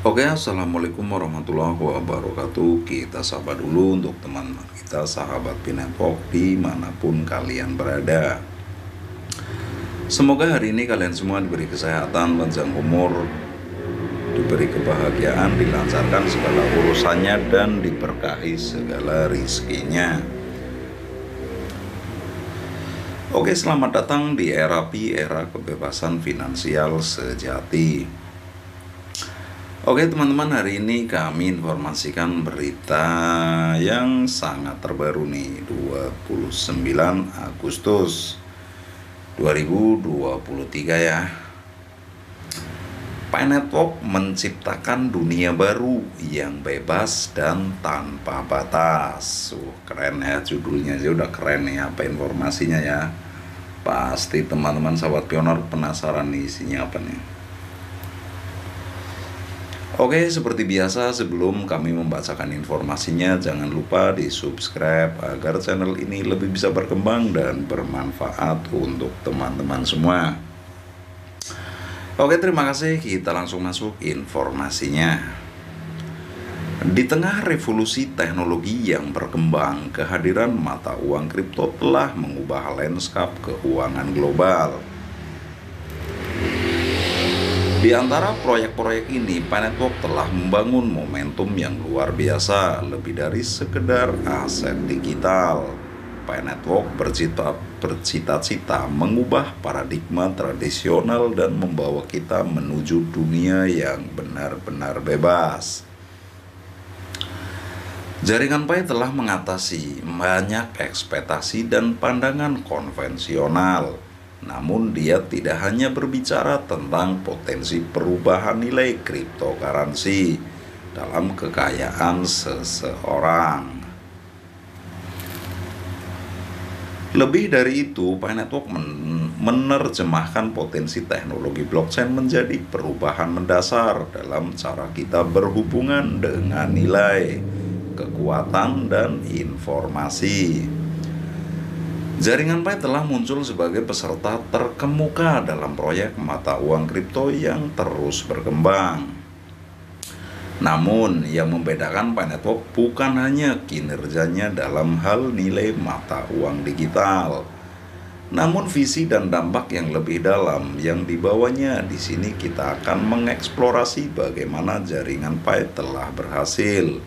Oke, assalamualaikum warahmatullahi wabarakatuh. Kita sapa dulu untuk teman-teman kita, sahabat Pinepok dimanapun kalian berada. Semoga hari ini kalian semua diberi kesehatan, panjang umur, diberi kebahagiaan, dilancarkan segala urusannya, dan diberkahi segala rizkinya. Oke, selamat datang di era kebebasan finansial sejati. Oke teman-teman, hari ini kami informasikan berita yang sangat terbaru nih, 29 Agustus 2023 ya. Pi Network menciptakan dunia baru yang bebas dan tanpa batas. Keren ya, judulnya aja udah keren nih, apa informasinya ya. Pasti teman-teman sahabat pionir penasaran nih isinya apa nih. Oke, seperti biasa sebelum kami membacakan informasinya, jangan lupa di subscribe agar channel ini lebih bisa berkembang dan bermanfaat untuk teman-teman semua. Oke, terima kasih. Kita langsung masuk informasinya. Di tengah revolusi teknologi yang berkembang, kehadiran mata uang kripto telah mengubah lanskap keuangan global. Di antara proyek-proyek ini, Pi Network telah membangun momentum yang luar biasa, lebih dari sekedar aset digital. Pi Network bercita-cita mengubah paradigma tradisional dan membawa kita menuju dunia yang benar-benar bebas. Jaringan Pi telah mengatasi banyak ekspektasi dan pandangan konvensional. Namun dia tidak hanya berbicara tentang potensi perubahan nilai cryptocurrency dalam kekayaan seseorang. Lebih dari itu, Pi Network menerjemahkan potensi teknologi blockchain menjadi perubahan mendasar dalam cara kita berhubungan dengan nilai, kekuatan, dan informasi. Jaringan Pi telah muncul sebagai peserta terkemuka dalam proyek mata uang kripto yang terus berkembang. Namun, yang membedakan Pi Network bukan hanya kinerjanya dalam hal nilai mata uang digital, namun visi dan dampak yang lebih dalam yang dibawanya. Di sini kita akan mengeksplorasi bagaimana jaringan Pi telah berhasil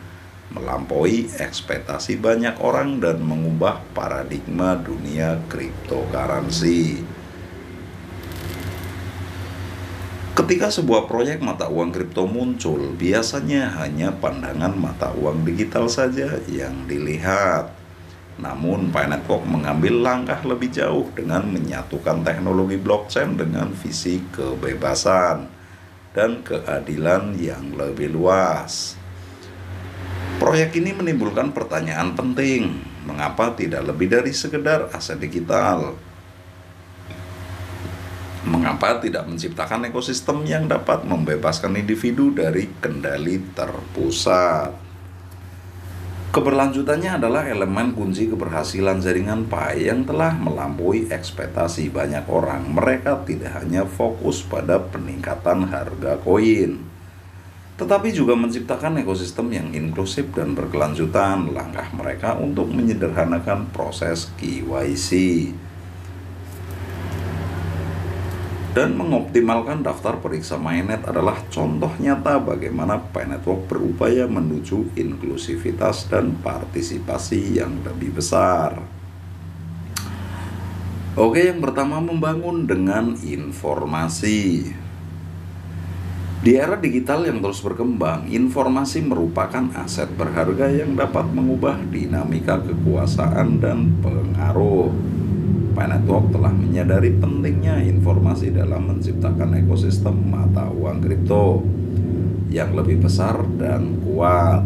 melampaui ekspektasi banyak orang dan mengubah paradigma dunia cryptocurrency. Ketika sebuah proyek mata uang kripto muncul, biasanya hanya pandangan mata uang digital saja yang dilihat. Namun, Pi Network mengambil langkah lebih jauh dengan menyatukan teknologi blockchain dengan visi kebebasan dan keadilan yang lebih luas. Proyek ini menimbulkan pertanyaan penting, mengapa tidak lebih dari sekedar aset digital? Mengapa tidak menciptakan ekosistem yang dapat membebaskan individu dari kendali terpusat? Keberlanjutannya adalah elemen kunci keberhasilan jaringan Pi yang telah melampaui ekspektasi banyak orang. Mereka tidak hanya fokus pada peningkatan harga koin, tetapi juga menciptakan ekosistem yang inklusif dan berkelanjutan. Langkah mereka untuk menyederhanakan proses KYC dan mengoptimalkan daftar periksa mainnet adalah contoh nyata bagaimana Pi Network berupaya menuju inklusivitas dan partisipasi yang lebih besar. Oke, yang pertama, membangun dengan informasi. Di era digital yang terus berkembang, informasi merupakan aset berharga yang dapat mengubah dinamika kekuasaan dan pengaruh. Pi Network telah menyadari pentingnya informasi dalam menciptakan ekosistem mata uang kripto yang lebih besar dan kuat.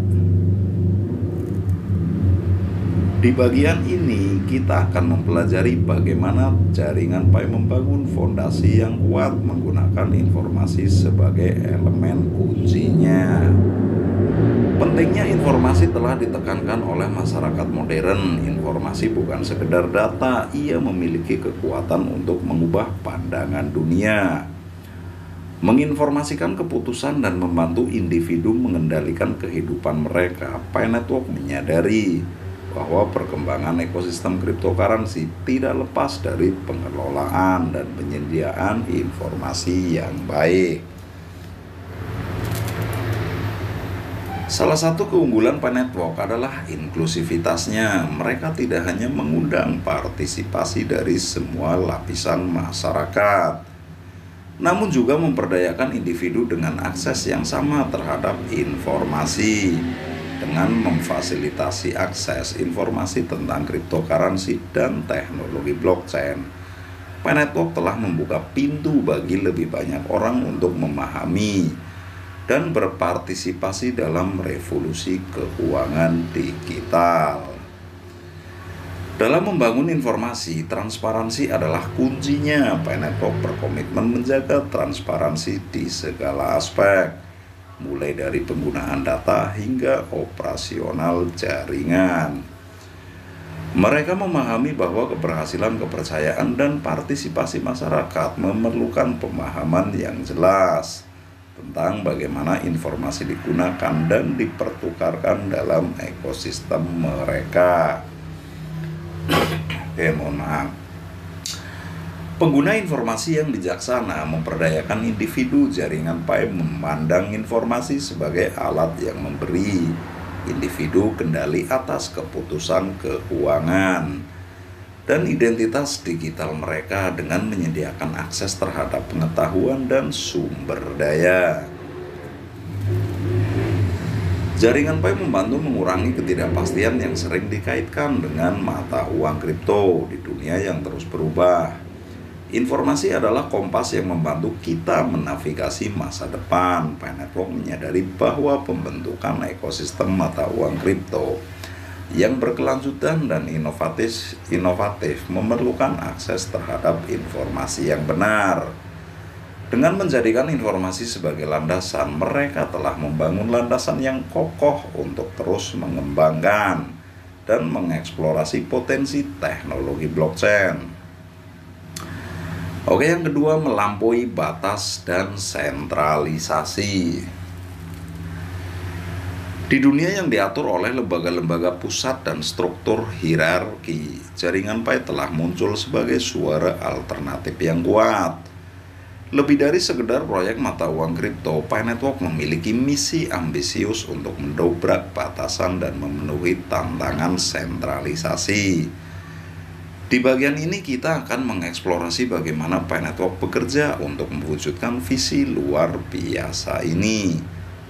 Di bagian ini, kita akan mempelajari bagaimana jaringan Pi membangun fondasi yang kuat menggunakan informasi sebagai elemen kuncinya. Pentingnya informasi telah ditekankan oleh masyarakat modern. Informasi bukan sekedar data, ia memiliki kekuatan untuk mengubah pandangan dunia, menginformasikan keputusan dan membantu individu mengendalikan kehidupan mereka. Pi Network menyadari bahwa perkembangan ekosistem cryptocurrency tidak lepas dari pengelolaan dan penyediaan informasi yang baik. Salah satu keunggulan Pi Network adalah inklusivitasnya. Mereka tidak hanya mengundang partisipasi dari semua lapisan masyarakat, namun juga memperdayakan individu dengan akses yang sama terhadap informasi. Dengan memfasilitasi akses informasi tentang cryptocurrency dan teknologi blockchain, Pi Network telah membuka pintu bagi lebih banyak orang untuk memahami dan berpartisipasi dalam revolusi keuangan digital. Dalam membangun informasi, transparansi adalah kuncinya. Pi Network berkomitmen menjaga transparansi di segala aspek, mulai dari penggunaan data hingga operasional jaringan. Mereka memahami bahwa keberhasilan, kepercayaan, dan partisipasi masyarakat memerlukan pemahaman yang jelas tentang bagaimana informasi digunakan dan dipertukarkan dalam ekosistem mereka. Mohon maaf. Pengguna informasi yang bijaksana memperdayakan individu. Jaringan Pi memandang informasi sebagai alat yang memberi individu kendali atas keputusan keuangan dan identitas digital mereka dengan menyediakan akses terhadap pengetahuan dan sumber daya. Jaringan Pi membantu mengurangi ketidakpastian yang sering dikaitkan dengan mata uang kripto di dunia yang terus berubah. Informasi adalah kompas yang membantu kita menavigasi masa depan. Pi Network menyadari bahwa pembentukan ekosistem mata uang kripto yang berkelanjutan dan inovatif memerlukan akses terhadap informasi yang benar. Dengan menjadikan informasi sebagai landasan, mereka telah membangun landasan yang kokoh untuk terus mengembangkan dan mengeksplorasi potensi teknologi blockchain. Oke, yang kedua, melampaui batas dan sentralisasi. Di dunia yang diatur oleh lembaga-lembaga pusat dan struktur hierarki, jaringan Pi telah muncul sebagai suara alternatif yang kuat. Lebih dari sekedar proyek mata uang kripto, Pi Network memiliki misi ambisius untuk mendobrak batasan dan memenuhi tantangan sentralisasi. Di bagian ini kita akan mengeksplorasi bagaimana Pi Network bekerja untuk mewujudkan visi luar biasa ini.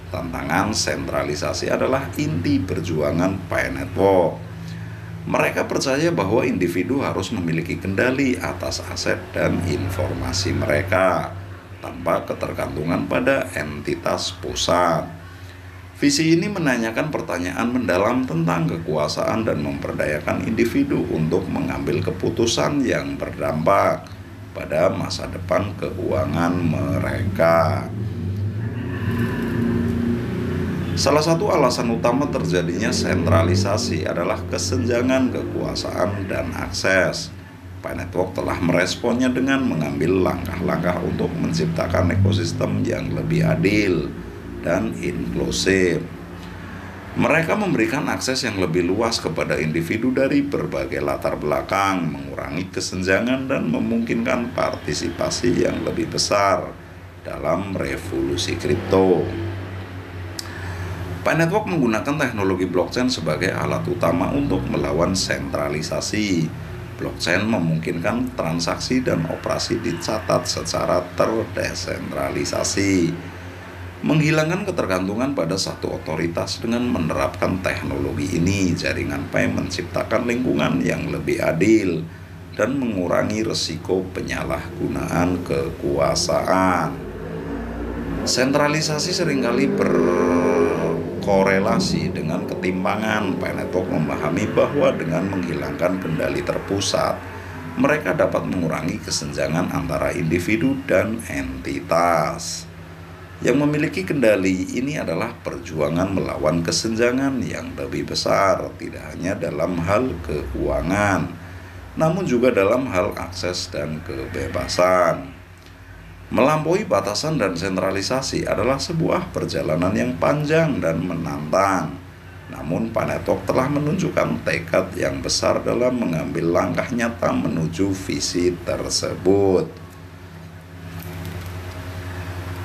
Tantangan sentralisasi adalah inti perjuangan Pi Network. Mereka percaya bahwa individu harus memiliki kendali atas aset dan informasi mereka tanpa ketergantungan pada entitas pusat. Visi ini menanyakan pertanyaan mendalam tentang kekuasaan dan memperdayakan individu untuk mengambil keputusan yang berdampak pada masa depan keuangan mereka. Salah satu alasan utama terjadinya sentralisasi adalah kesenjangan kekuasaan dan akses. Pi Network telah meresponnya dengan mengambil langkah-langkah untuk menciptakan ekosistem yang lebih adil dan inklusif. Mereka memberikan akses yang lebih luas kepada individu dari berbagai latar belakang, mengurangi kesenjangan dan memungkinkan partisipasi yang lebih besar dalam revolusi kripto. Pi Network menggunakan teknologi blockchain sebagai alat utama untuk melawan sentralisasi. Blockchain memungkinkan transaksi dan operasi dicatat secara terdesentralisasi, menghilangkan ketergantungan pada satu otoritas. Dengan menerapkan teknologi ini, jaringan Pi menciptakan lingkungan yang lebih adil dan mengurangi risiko penyalahgunaan kekuasaan. Sentralisasi seringkali korelasi dengan ketimpangan. Pi Network memahami bahwa dengan menghilangkan kendali terpusat, mereka dapat mengurangi kesenjangan antara individu dan entitas. Yang memiliki kendali ini adalah perjuangan melawan kesenjangan yang lebih besar, tidak hanya dalam hal keuangan, namun juga dalam hal akses dan kebebasan. Melampaui batasan dan sentralisasi adalah sebuah perjalanan yang panjang dan menantang. Namun Pak Network telah menunjukkan tekad yang besar dalam mengambil langkah nyata menuju visi tersebut.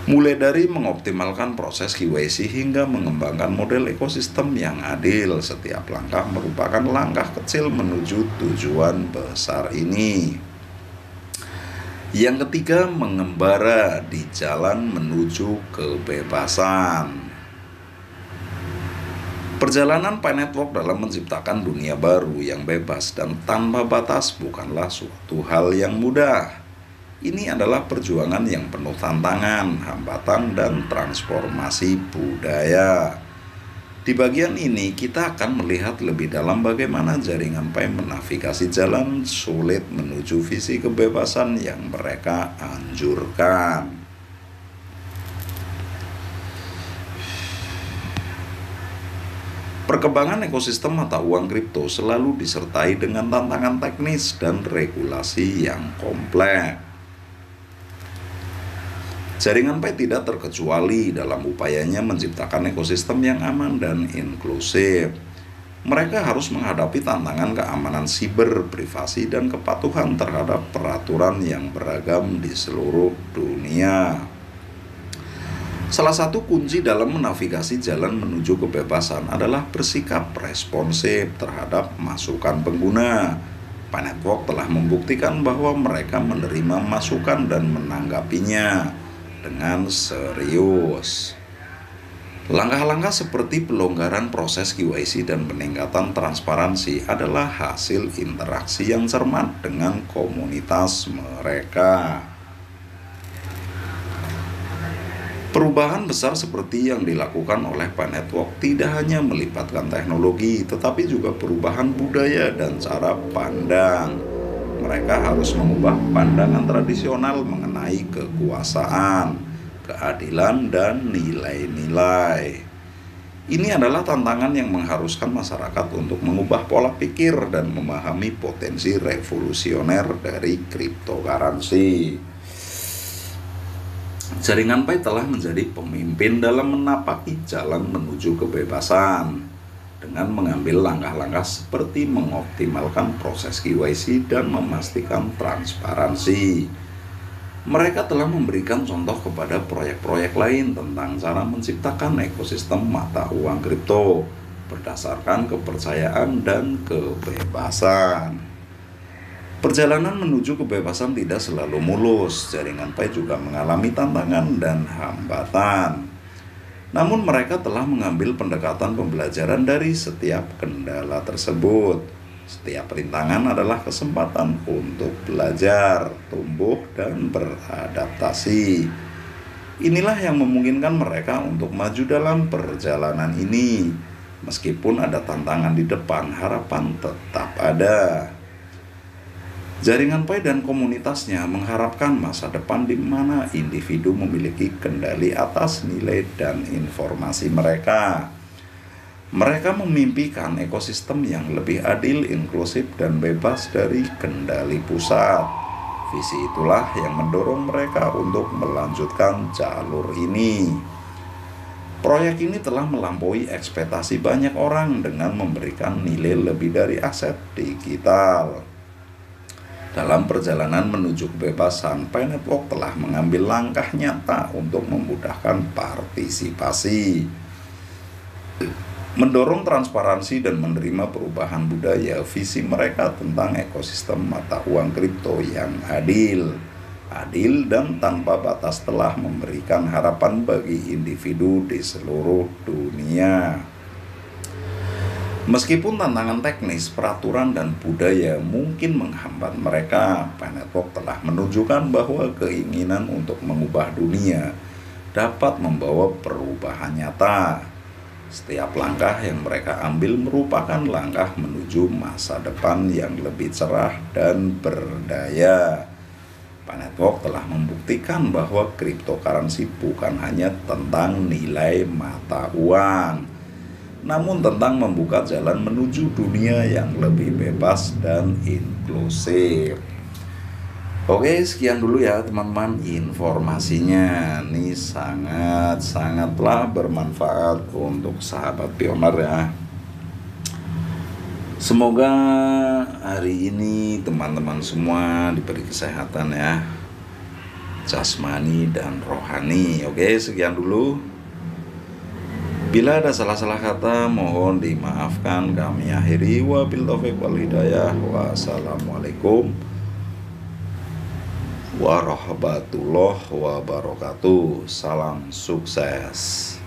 Mulai dari mengoptimalkan proses KYC hingga mengembangkan model ekosistem yang adil, setiap langkah merupakan langkah kecil menuju tujuan besar ini. Yang ketiga, mengembara di jalan menuju kebebasan. Perjalanan Pi Network dalam menciptakan dunia baru yang bebas dan tanpa batas bukanlah suatu hal yang mudah. Ini adalah perjuangan yang penuh tantangan, hambatan, dan transformasi budaya. Di bagian ini kita akan melihat lebih dalam bagaimana jaringan Pi menavigasi jalan sulit menuju visi kebebasan yang mereka anjurkan. Perkembangan ekosistem mata uang kripto selalu disertai dengan tantangan teknis dan regulasi yang kompleks. Jaringan Pi tidak terkecuali dalam upayanya menciptakan ekosistem yang aman dan inklusif. Mereka harus menghadapi tantangan keamanan siber, privasi, dan kepatuhan terhadap peraturan yang beragam di seluruh dunia. Salah satu kunci dalam menavigasi jalan menuju kebebasan adalah bersikap responsif terhadap masukan pengguna. Pi Network telah membuktikan bahwa mereka menerima masukan dan menanggapinya dengan serius. Langkah-langkah seperti pelonggaran proses KYC dan peningkatan transparansi adalah hasil interaksi yang cermat dengan komunitas mereka. Perubahan besar seperti yang dilakukan oleh Pi Network tidak hanya melibatkan teknologi, tetapi juga perubahan budaya dan cara pandang. Mereka harus mengubah pandangan tradisional mengenai kekuasaan, keadilan, dan nilai-nilai. Ini adalah tantangan yang mengharuskan masyarakat untuk mengubah pola pikir dan memahami potensi revolusioner dari cryptocurrency. Jaringan Pi telah menjadi pemimpin dalam menapaki jalan menuju kebebasan dengan mengambil langkah-langkah seperti mengoptimalkan proses KYC dan memastikan transparansi. Mereka telah memberikan contoh kepada proyek-proyek lain tentang cara menciptakan ekosistem mata uang kripto berdasarkan kepercayaan dan kebebasan. Perjalanan menuju kebebasan tidak selalu mulus. Jaringan Pi juga mengalami tantangan dan hambatan. Namun mereka telah mengambil pendekatan pembelajaran dari setiap kendala tersebut. Setiap rintangan adalah kesempatan untuk belajar, tumbuh, dan beradaptasi. Inilah yang memungkinkan mereka untuk maju dalam perjalanan ini. Meskipun ada tantangan di depan, harapan tetap ada. Jaringan Pi dan komunitasnya mengharapkan masa depan di mana individu memiliki kendali atas nilai dan informasi mereka. Mereka memimpikan ekosistem yang lebih adil, inklusif, dan bebas dari kendali pusat. Visi itulah yang mendorong mereka untuk melanjutkan jalur ini. Proyek ini telah melampaui ekspektasi banyak orang dengan memberikan nilai lebih dari aset digital. Dalam perjalanan menuju kebebasan, Pi Network telah mengambil langkah nyata untuk memudahkan partisipasi, mendorong transparansi, dan menerima perubahan budaya. Visi mereka tentang ekosistem mata uang kripto yang adil dan tanpa batas telah memberikan harapan bagi individu di seluruh dunia. Meskipun tantangan teknis, peraturan, dan budaya mungkin menghambat mereka, Pi Network telah menunjukkan bahwa keinginan untuk mengubah dunia dapat membawa perubahan nyata. Setiap langkah yang mereka ambil merupakan langkah menuju masa depan yang lebih cerah dan berdaya. Pi Network telah membuktikan bahwa cryptocurrency bukan hanya tentang nilai mata uang, namun tentang membuka jalan menuju dunia yang lebih bebas dan inklusif. Oke, sekian dulu ya teman-teman informasinya. Ini sangatlah bermanfaat untuk sahabat pioner ya. Semoga hari ini teman-teman semua diberi kesehatan ya, jasmani dan rohani. Oke, sekian dulu. Bila ada salah-salah kata mohon dimaafkan. Kami akhiri, wabil taufiq wal hidayah. Wassalamualaikum warahmatullahi wabarakatuh. Salam sukses.